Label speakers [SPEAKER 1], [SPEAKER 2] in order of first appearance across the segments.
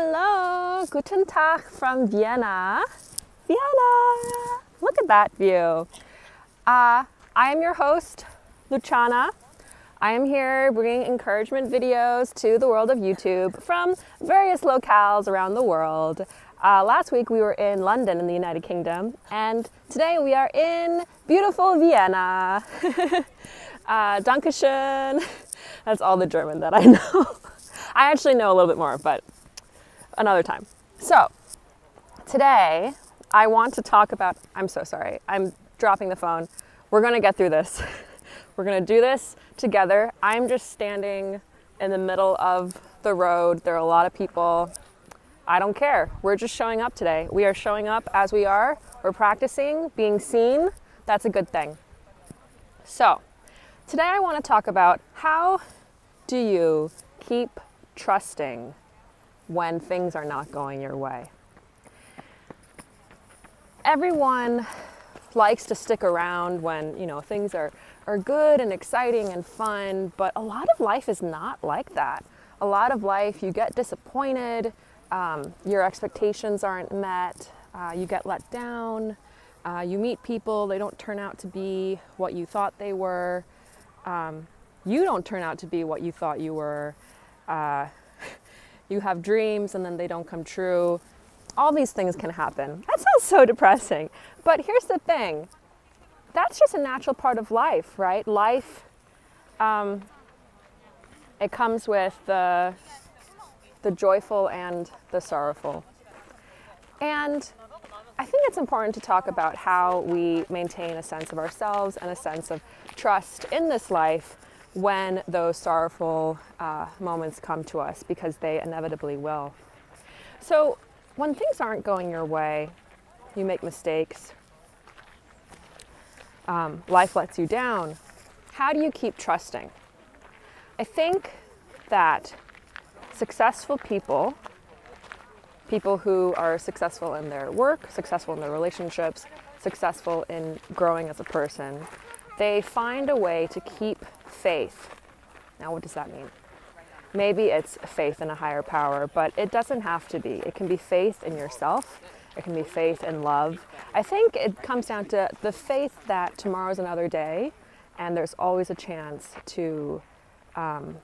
[SPEAKER 1] Hello, guten Tag from Vienna. Vienna! Look at that view. I am your host, Luciana. I am here bringing encouragement videos to the world of YouTube from various locales around the world. Last week we were in London in the United Kingdom, and today we are in beautiful Vienna. Dankeschön. That's all the German that I know. I actually know a little bit more, but another time. So, today I want to talk about, I'm so sorry, I'm dropping the phone. We're gonna get through this. We're gonna do this together. I'm just standing in the middle of the road. There are a lot of people. I don't care. We're just showing up today. We are showing up as we are. We're practicing being seen. That's a good thing. So, today I want to talk about how do you keep trusting when things are not going your way. Everyone likes to stick around when, things are good and exciting and fun, but a lot of life is not like that. A lot of life, you get disappointed, your expectations aren't met, you get let down, you meet people, they don't turn out to be what you thought they were, you don't turn out to be what you thought you were, you have dreams and then they don't come true. All these things can happen. That sounds so depressing. But here's the thing. That's just a natural part of life, right? Life, it comes with the joyful and the sorrowful. And I think it's important to talk about how we maintain a sense of ourselves and a sense of trust in this life when those sorrowful moments come to us, because they inevitably will. So when things aren't going your way, you make mistakes, life lets you down, how do you keep trusting? I think that successful people who are successful in their work, successful in their relationships, successful in growing as a person, they find a way to keep faith. Now, what does that mean? Maybe it's faith in a higher power, but it doesn't have to be. It can be faith in yourself. It can be faith in love. I think it comes down to the faith that tomorrow's another day, and there's always a chance to have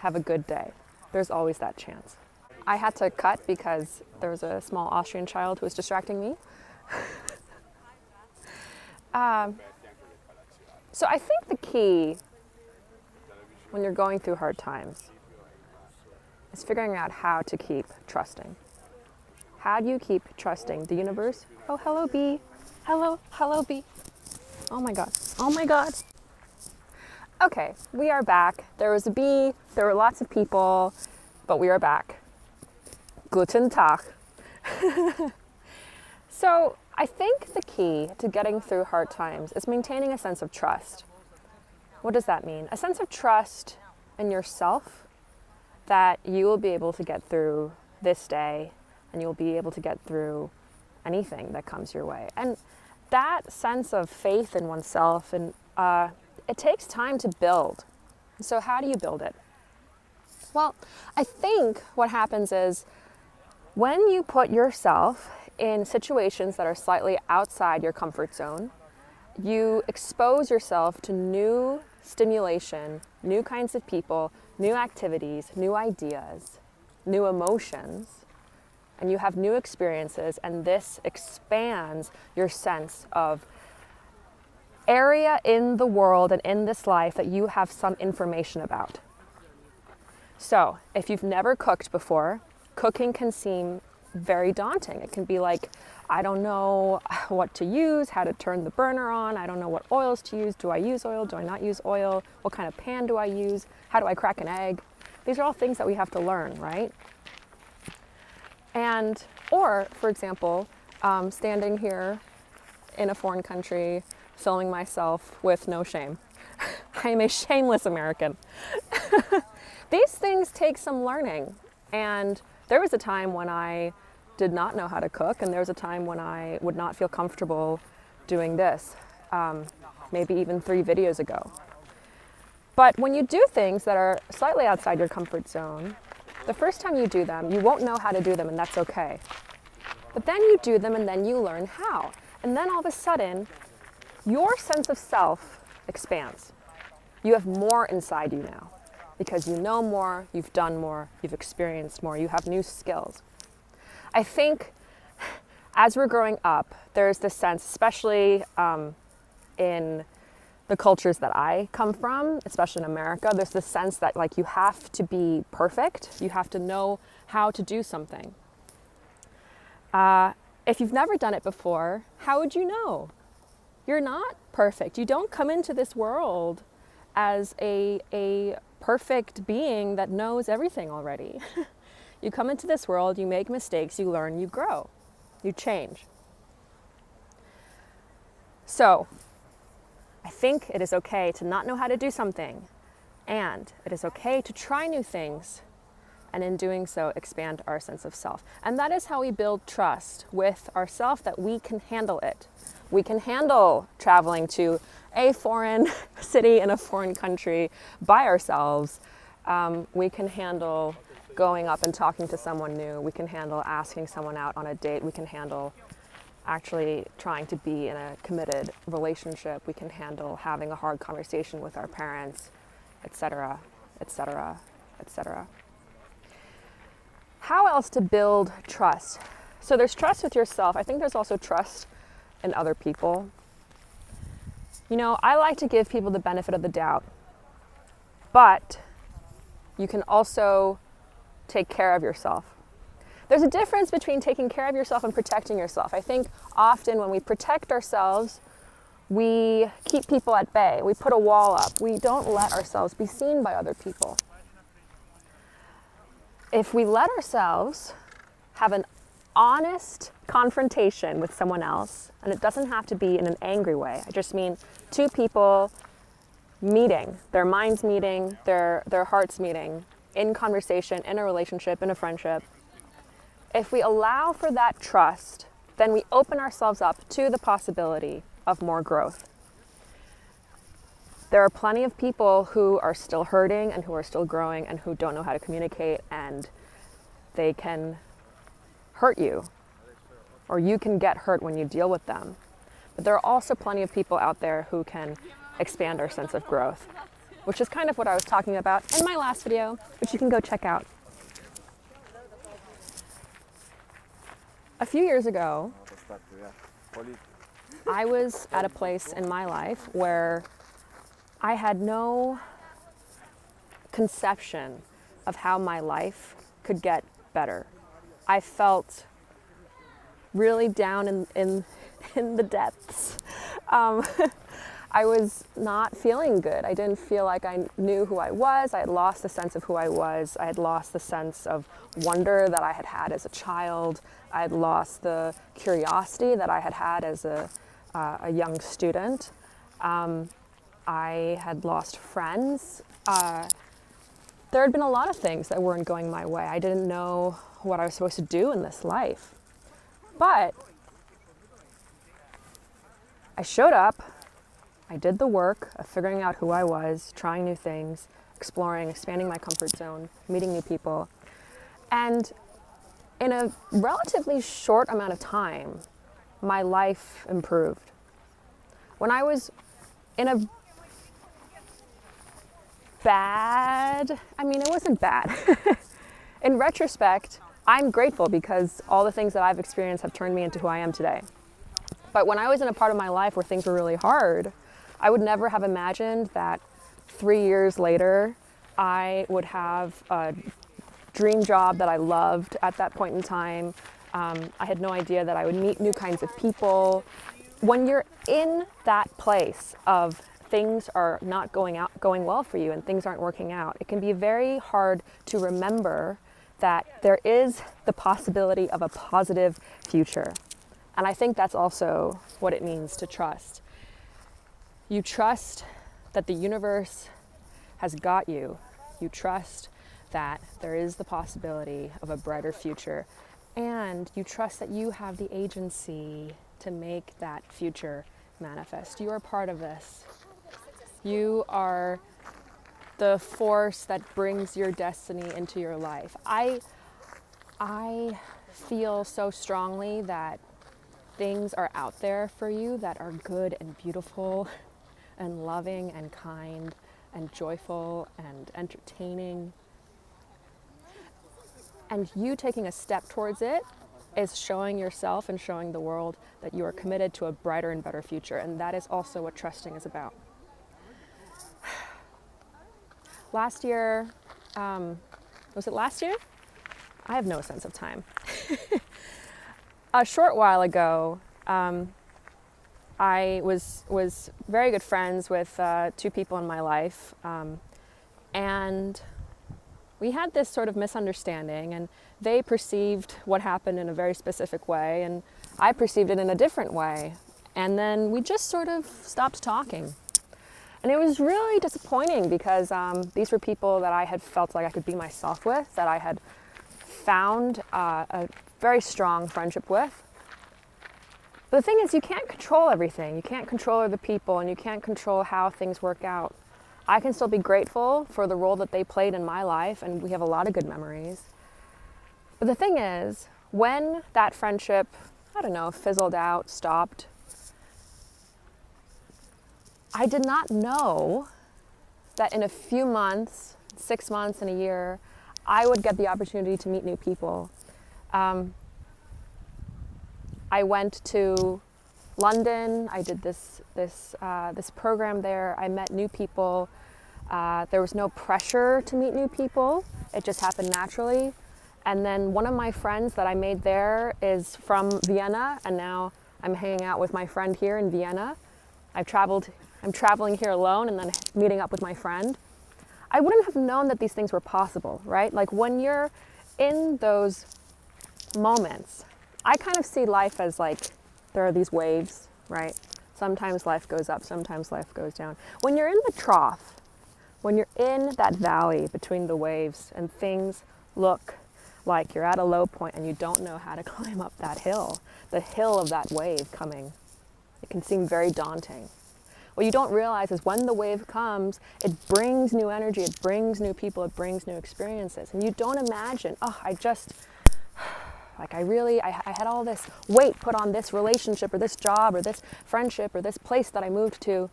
[SPEAKER 1] a good day. There's always that chance. I had to cut because there was a small Austrian child who was distracting me. So I think the key when you're going through hard times is figuring out how to keep trusting. How do you keep trusting the universe? Oh, hello, bee. Hello, bee. Oh my God. Oh my God. Okay, we are back. There was a bee, there were lots of people, but we are back. Guten Tag. So I think the key to getting through hard times is maintaining a sense of trust. What does that mean? A sense of trust in yourself that you will be able to get through this day and you'll be able to get through anything that comes your way. And that sense of faith in oneself, and it takes time to build. So how do you build it? Well, I think what happens is when you put yourself in situations that are slightly outside your comfort zone, you expose yourself to new stimulation, new kinds of people, new activities, new ideas, new emotions, and you have new experiences, and this expands your sense of area in the world and in this life that you have some information about. So, if you've never cooked before, cooking can seem very daunting. It can be like, I don't know what to use, how to turn the burner on, I don't know what oils to use, do I use oil, do I not use oil, what kind of pan do I use, how do I crack an egg? These are all things that we have to learn, right? And, or, for example, standing here in a foreign country, filming myself with no shame. I am a shameless American. These things take some learning, and there was a time when I did not know how to cook, and there was a time when I would not feel comfortable doing this, maybe even 3 videos ago. But when you do things that are slightly outside your comfort zone, The first time you do them, you won't know how to do them, and that's okay. But then you do them, and then you learn how. And then all of a sudden, your sense of self expands. You have more inside you now because you know more, you've done more, you've experienced more, you have new skills. I think as we're growing up, there's this sense, especially in the cultures that I come from, especially in America, there's this sense that like you have to be perfect, you have to know how to do something. If you've never done it before, how would you know? You're not perfect. You don't come into this world as a perfect being that knows everything already. You come into this world, you make mistakes, you learn, you grow, you change. So, I think it is okay to not know how to do something, and it is okay to try new things, and in doing so, expand our sense of self. And that is how we build trust with ourselves, that we can handle it. We can handle traveling to a foreign city in a foreign country by ourselves. We can handle going up and talking to someone new. We can handle asking someone out on a date. We can handle actually trying to be in a committed relationship. We can handle having a hard conversation with our parents, etc., etc., etc. How else to build trust? So there's trust with yourself. I think there's also trust in other people. You know, I like to give people the benefit of the doubt, but you can also take care of yourself. There's a difference between taking care of yourself and protecting yourself. I think often when we protect ourselves, we keep people at bay. We put a wall up. We don't let ourselves be seen by other people. If we let ourselves have an honest confrontation with someone else, and it doesn't have to be in an angry way. I just mean two people meeting, their minds meeting, their hearts meeting, in conversation, in a relationship, in a friendship. If we allow for that trust, then we open ourselves up to the possibility of more growth. There are plenty of people who are still hurting and who are still growing and who don't know how to communicate, and they can hurt you, or you can get hurt when you deal with them. But there are also plenty of people out there who can expand our sense of growth, which is kind of what I was talking about in my last video, which you can go check out. A few years ago, I was at a place in my life where I had no conception of how my life could get better. I felt really down in the depths. I was not feeling good. I didn't feel like I knew who I was. I had lost the sense of who I was. I had lost the sense of wonder that I had had as a child. I had lost the curiosity that I had had as a young student. I had lost friends. There had been a lot of things that weren't going my way. I didn't know what I was supposed to do in this life. But I showed up. I did the work of figuring out who I was, trying new things, exploring, expanding my comfort zone, meeting new people. And in a relatively short amount of time, my life improved. When I was in a it wasn't bad. In retrospect, I'm grateful because all the things that I've experienced have turned me into who I am today. But when I was in a part of my life where things were really hard, I would never have imagined that 3 years later, I would have a dream job that I loved at that point in time. I had no idea that I would meet new kinds of people. When you're in that place of things are not going well for you and things aren't working out, it can be very hard to remember that there is the possibility of a positive future. And I think that's also what it means to trust. You trust that the universe has got you. You trust that there is the possibility of a brighter future. And you trust that you have the agency to make that future manifest. You are part of this. You are the force that brings your destiny into your life. I feel so strongly that things are out there for you that are good and beautiful and loving and kind and joyful and entertaining. And you taking a step towards it is showing yourself and showing the world that you are committed to a brighter and better future. And that is also what trusting is about. Last year, was it last year? I have no sense of time. A short while ago, I was very good friends with two people in my life, and we had this sort of misunderstanding, and they perceived what happened in a very specific way, and I perceived it in a different way. And then we just sort of stopped talking. And it was really disappointing because these were people that I had felt like I could be myself with, that I had found a very strong friendship with. But the thing is, you can't control everything. You can't control other people, and you can't control how things work out. I can still be grateful for the role that they played in my life, and we have a lot of good memories. But the thing is, when that friendship, I don't know, fizzled out, stopped, I did not know that in a few months, 6 months and a year, I would get the opportunity to meet new people. I went to London. I did this program there. I met new people. There was no pressure to meet new people. It just happened naturally. And then one of my friends that I made there is from Vienna, and now I'm hanging out with my friend here in Vienna. I'm traveling here alone and then meeting up with my friend. I wouldn't have known that these things were possible, right? Like when you're in those moments, I kind of see life as like there are these waves, right? Sometimes life goes up, sometimes life goes down. When you're in the trough, when you're in that valley between the waves and things look like you're at a low point and you don't know how to climb up that hill, the hill of that wave coming, it can seem very daunting. What you don't realize is when the wave comes, it brings new energy, it brings new people, it brings new experiences. And you don't imagine, I had all this weight put on this relationship or this job or this friendship or this place that I moved to.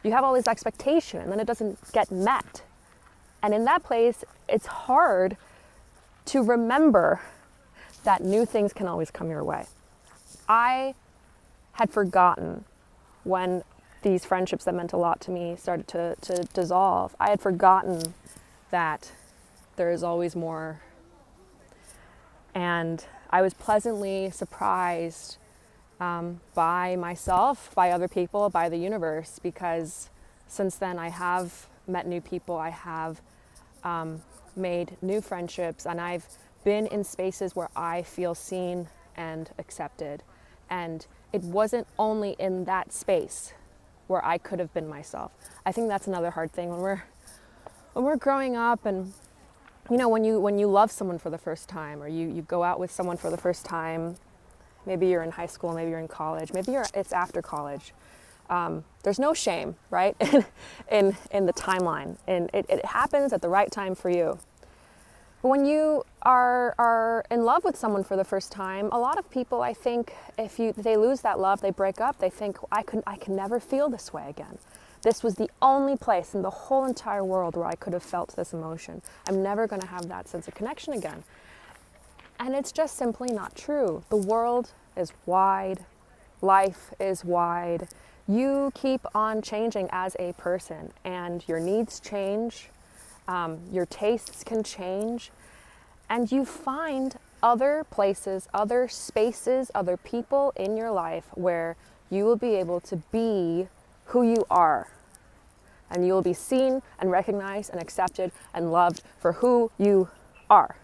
[SPEAKER 1] You have all this expectation and then it doesn't get met. And in that place, it's hard to remember that new things can always come your way. I had forgotten when these friendships that meant a lot to me started to dissolve. I had forgotten that there is always more. And I was pleasantly surprised by myself, by other people, by the universe, because since then I have met new people, I have made new friendships, and I've been in spaces where I feel seen and accepted. And it wasn't only in that space where I could have been myself. I think that's another hard thing when we're growing up, and when you love someone for the first time, or you go out with someone for the first time. Maybe you're in high school, maybe you're in college, maybe it's after college. There's no shame, right, in the timeline, and it happens at the right time for you. But when you are in love with someone for the first time, a lot of people, I think, if they lose that love, they break up, they think, I can never feel this way again. This was the only place in the whole entire world where I could have felt this emotion. I'm never going to have that sense of connection again. And it's just simply not true. The world is wide. Life is wide. You keep on changing as a person, and your needs change. Your tastes can change, and you find other places, other spaces, other people in your life where you will be able to be who you are, and you will be seen and recognized and accepted and loved for who you are.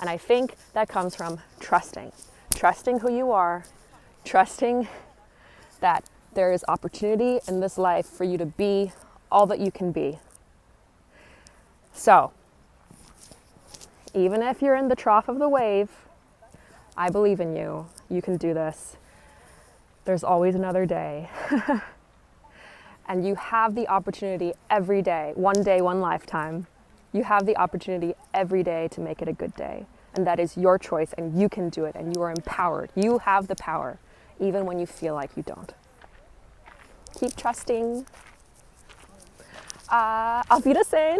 [SPEAKER 1] And I think that comes from trusting who you are, trusting that there is opportunity in this life for you to be all that you can be. So, even if you're in the trough of the wave, I believe in you. You can do this. There's always another day. And you have the opportunity every day, one day, one lifetime. You have the opportunity every day to make it a good day. And that is your choice, and you can do it, and you are empowered. You have the power, even when you feel like you don't. Keep trusting. Auf Wiedersehen.